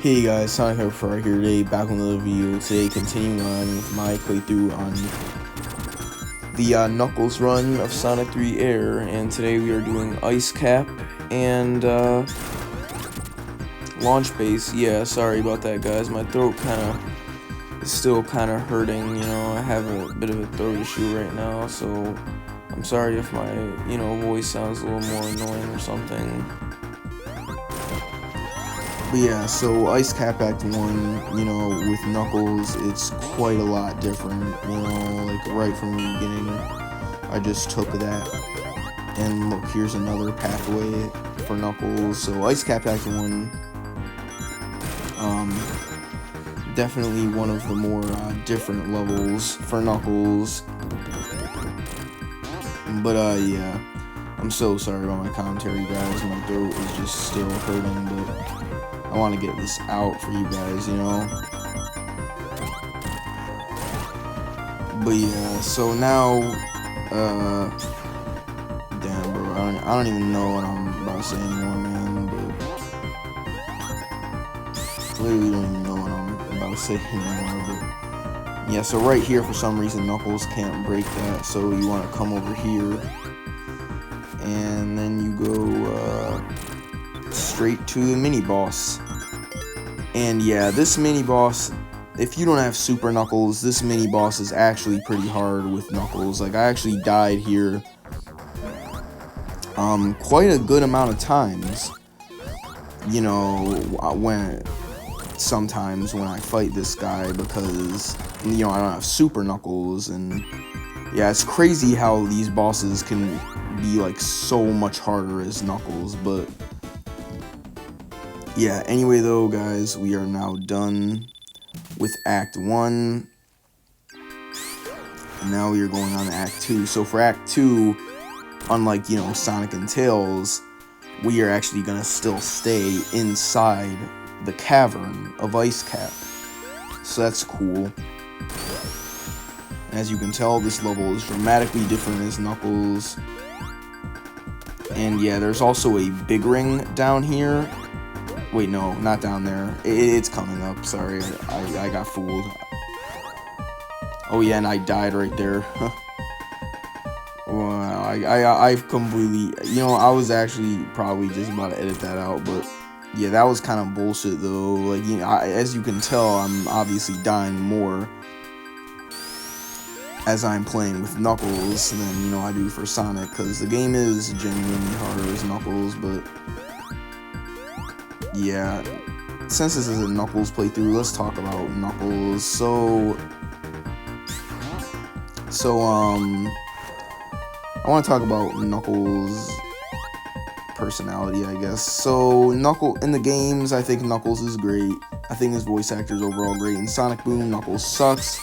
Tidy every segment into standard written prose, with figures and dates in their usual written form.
Hey guys, Sonic Hyperfire here today, back with another video. Today, continuing on with my playthrough on the Knuckles run of Sonic 3 Air, and today we are doing Ice Cap and Launch Base. Yeah, sorry about that, guys. My throat is still kind of hurting. I have a bit of a throat issue right now, so I'm sorry if my voice sounds a little more annoying or something. But yeah, so Ice Cap Act 1, with Knuckles, it's quite a lot different, like right from the beginning. I just took that, and look, here's another pathway for Knuckles. So Ice Cap Act 1, definitely one of the more different levels for Knuckles. But yeah, I'm so sorry about my commentary, guys. My throat is just still hurting, but I want to get this out for you guys, But yeah, so now, damn, bro, I don't even know what I'm about to say anymore, man, but literally don't even know what I'm about to say anymore, but yeah, so right here, for some reason, Knuckles can't break that, so you want to come over here, and then you go, straight to the mini-boss. And yeah, this mini-boss, if you don't have Super Knuckles, this mini-boss is actually pretty hard with Knuckles. Like, I actually died here quite a good amount of times, sometimes when I fight this guy, because, I don't have Super Knuckles, and yeah, it's crazy how these bosses can be, like, so much harder as Knuckles, but yeah, anyway though, guys, we are now done with Act 1. And now we are going on to Act 2. So for Act 2, unlike, Sonic and Tails, we are actually going to still stay inside the cavern of Ice Cap. So that's cool. As you can tell, this level is dramatically different as Knuckles. And yeah, there's also a big ring down here. Wait, no, not down there. It's coming up. Sorry, I got fooled. Oh yeah, and I died right there. Well, I've completely, I was actually probably just about to edit that out, but yeah, that was kind of bullshit though. Like, as you can tell, I'm obviously dying more as I'm playing with Knuckles than I do for Sonic, because the game is genuinely harder as Knuckles, but yeah, since this is a Knuckles playthrough, let's talk about Knuckles. So I want to talk about Knuckles' personality, I guess. So, in the games, I think Knuckles is great. I think his voice actor is overall great. In Sonic Boom, Knuckles sucks,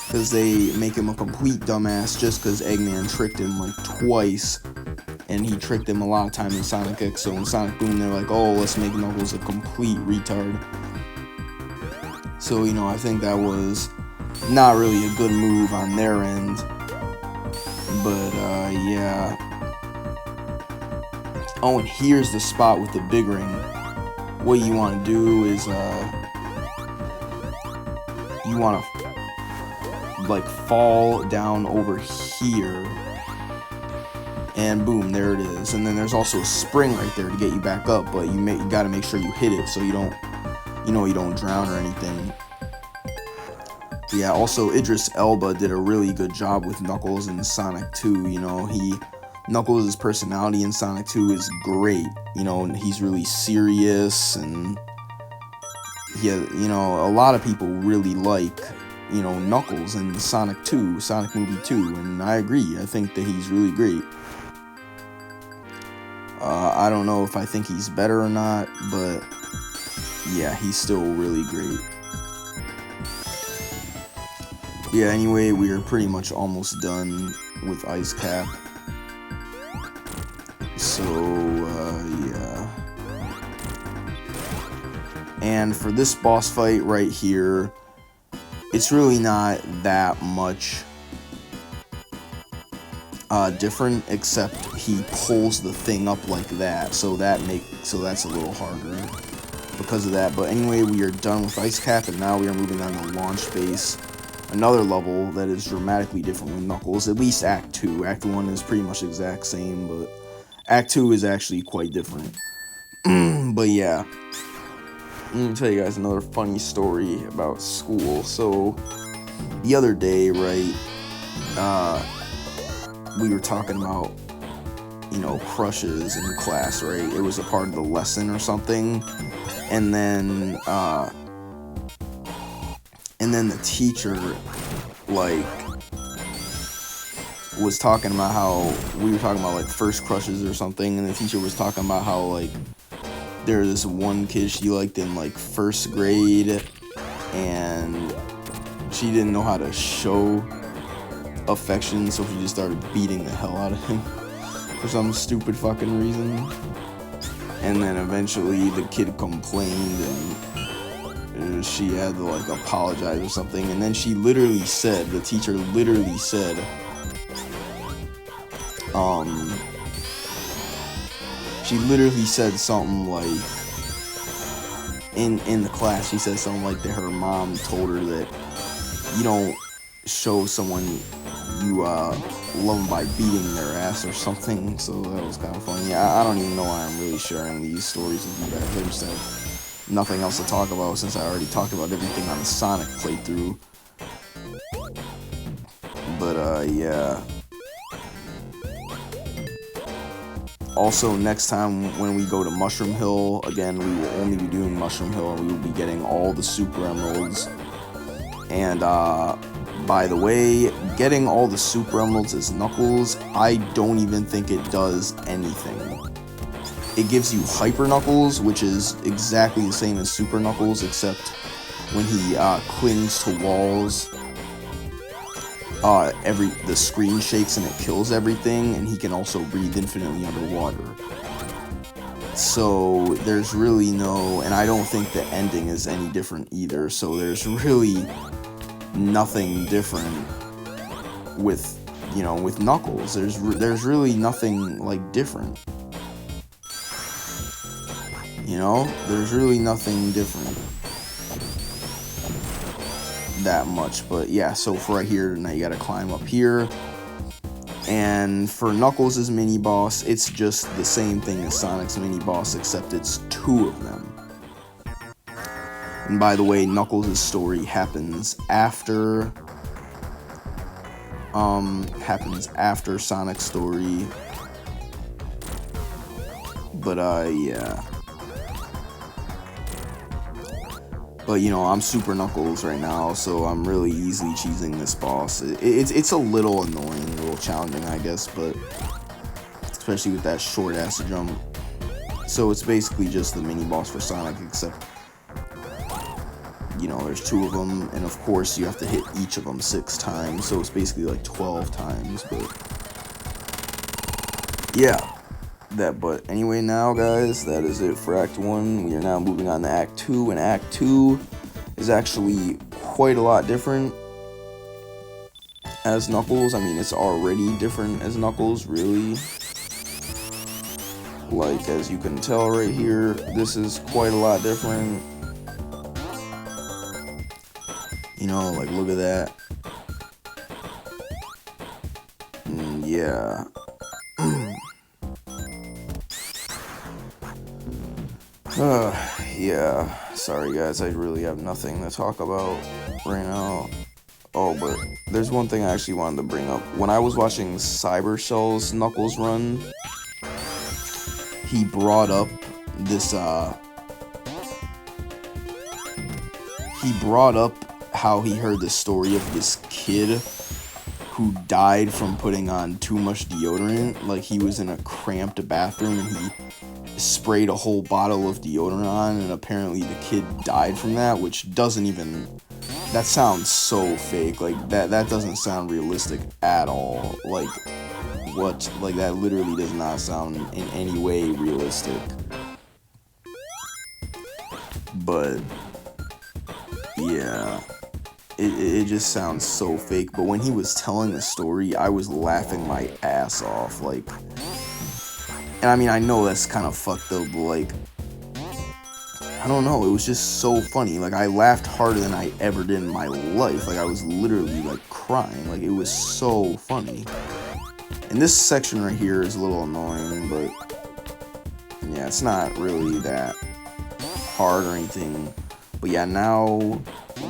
because they make him a complete dumbass just because Eggman tricked him, like, twice. And he tricked him a lot of time in Sonic X, so in Sonic Boom, they're like, oh, let's make Knuckles a complete retard. So, I think that was not really a good move on their end. But, yeah. Oh, and here's the spot with the big ring. What you want to do is, you want to, like, fall down over here. And boom, there it is. And then there's also a spring right there to get you back up, but you gotta make sure you hit it so you don't, you don't drown or anything. Yeah, also Idris Elba did a really good job with Knuckles in Sonic 2. Knuckles' personality in Sonic 2 is great. He's really serious, and yeah, a lot of people really like, Knuckles in Sonic Movie 2, and I agree. I think that he's really great. I don't know if I think he's better or not, but yeah, he's still really great. Yeah, anyway, we are pretty much almost done with Ice Cap. So, yeah. And for this boss fight right here, it's really not that much different, except he pulls the thing up like that, so that's a little harder. because of that. But anyway, we are done with Ice Cap, and now we are moving on to Launch Base. Another level that is dramatically different with Knuckles, at least Act 2. Act 1 is pretty much the exact same, but Act 2 is actually quite different. But yeah, let me tell you guys another funny story about school. So, the other day, right, we were talking about, you know, crushes in class, right? It was a part of the lesson or something, and then the teacher, like, was talking about how we were talking about, like, first crushes or something, and the teacher was talking about how, like, there was this one kid she liked in, like, first grade, and she didn't know how to show affection, so she just started beating the hell out of him for some stupid fucking reason. And then eventually the kid complained, and she had to, like, apologize or something. And then she literally said, the teacher literally said, she literally said something like, in the class, she said something like that her mom told her that you don't show someone you love them by beating their ass or something. So that was kind of funny. I don't even know why I'm really sharing these stories with you guys. I just have nothing else to talk about since I already talked about everything on the Sonic playthrough. But yeah. Also, next time when we go to Mushroom Hill, again, we will only be doing Mushroom Hill, and we will be getting all the Super Emeralds. And, by the way, getting all the Super Emeralds as Knuckles, I don't even think it does anything. It gives you Hyper Knuckles, which is exactly the same as Super Knuckles, except when he clings to walls, the screen shakes and it kills everything, and he can also breathe infinitely underwater. So there's really no, and I don't think the ending is any different either, so there's really nothing different with, you know, with Knuckles. There's really nothing, like, different. You know, there's really nothing different that much. But yeah, so for right here, now you gotta climb up here. And for Knuckles' mini boss, it's just the same thing as Sonic's mini boss, except it's 2 of them. And by the way, Knuckles' story happens after Sonic's story. But yeah. But, you know, I'm Super Knuckles right now, so I'm really easily cheesing this boss. It's a little annoying, a little challenging, I guess, but especially with that short-ass jump. So it's basically just the mini-boss for Sonic, except, you know, there's 2 of them, and of course you have to hit each of them 6 times, so it's basically like 12 times, but yeah. But anyway, now guys, that is it for Act 1. We are now moving on to Act 2, and Act 2 is actually quite a lot different as Knuckles. I mean, it's already different as Knuckles, really. Like, as you can tell right here, this is quite a lot different. You know, like, look at that. Yeah. Yeah, sorry guys, I really have nothing to talk about right now. Oh, but there's one thing I actually wanted to bring up. When I was watching Cybershell's Knuckles run, he brought up this, he brought up how he heard the story of this kid who died from putting on too much deodorant. Like, he was in a cramped bathroom and he sprayed a whole bottle of deodorant on, and apparently the kid died from that, which doesn't even, that sounds so fake. Like, that doesn't sound realistic at all. Like, what? Like, that literally does not sound in any way realistic. But yeah, it just sounds so fake. But when he was telling the story, I was laughing my ass off. Like, and I mean, I know that's kind of fucked up, but like, don't know, it was just so funny. Like, I laughed harder than I ever did in my life. Like, I was literally, like, crying. Like, it was so funny. And this section right here is a little annoying, but yeah, it's not really that hard or anything. But yeah, now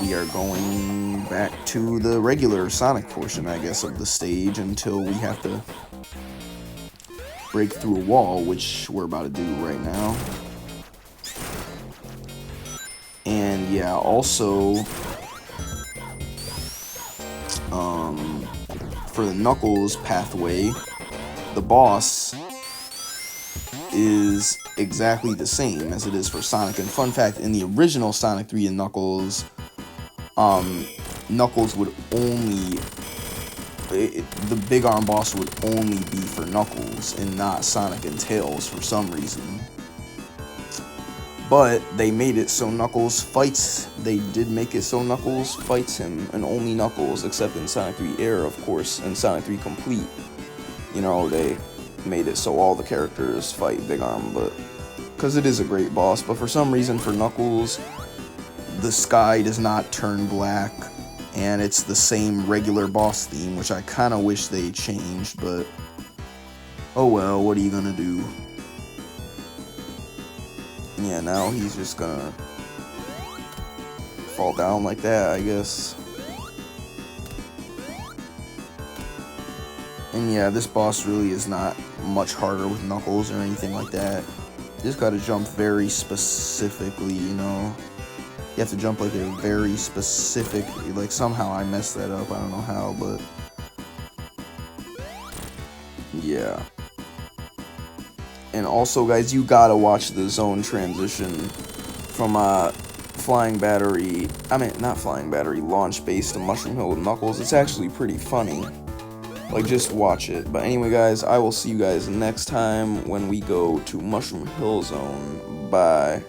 we are going back to the regular Sonic portion, I guess, of the stage until we have to break through a wall, which we're about to do right now. And yeah, also, for the Knuckles pathway, the boss is exactly the same as it is for Sonic. And fun fact, in the original Sonic 3 and Knuckles, Knuckles would only, the big arm boss would only be for Knuckles and not Sonic and Tails for some reason. But they made it so Knuckles fights, they did make it so Knuckles fights him, and only Knuckles, except in Sonic 3 Air, of course, and Sonic 3 Complete. You know, they made it so all the characters fight Big Arm, but because it is a great boss. But for some reason, for Knuckles, the sky does not turn black, and it's the same regular boss theme, which I kind of wish they changed, but oh well, what are you gonna do? Yeah, now he's just gonna fall down like that, I guess. And yeah, this boss really is not much harder with Knuckles or anything like that. You just gotta jump very specifically, you know. You have to jump like a very specific, like somehow I messed that up, I don't know how, but yeah. And also, guys, you gotta watch the zone transition from Flying Battery, not Flying Battery, Launch Base to Mushroom Hill with Knuckles. It's actually pretty funny. Like, just watch it. But anyway, guys, I will see you guys next time when we go to Mushroom Hill Zone. Bye.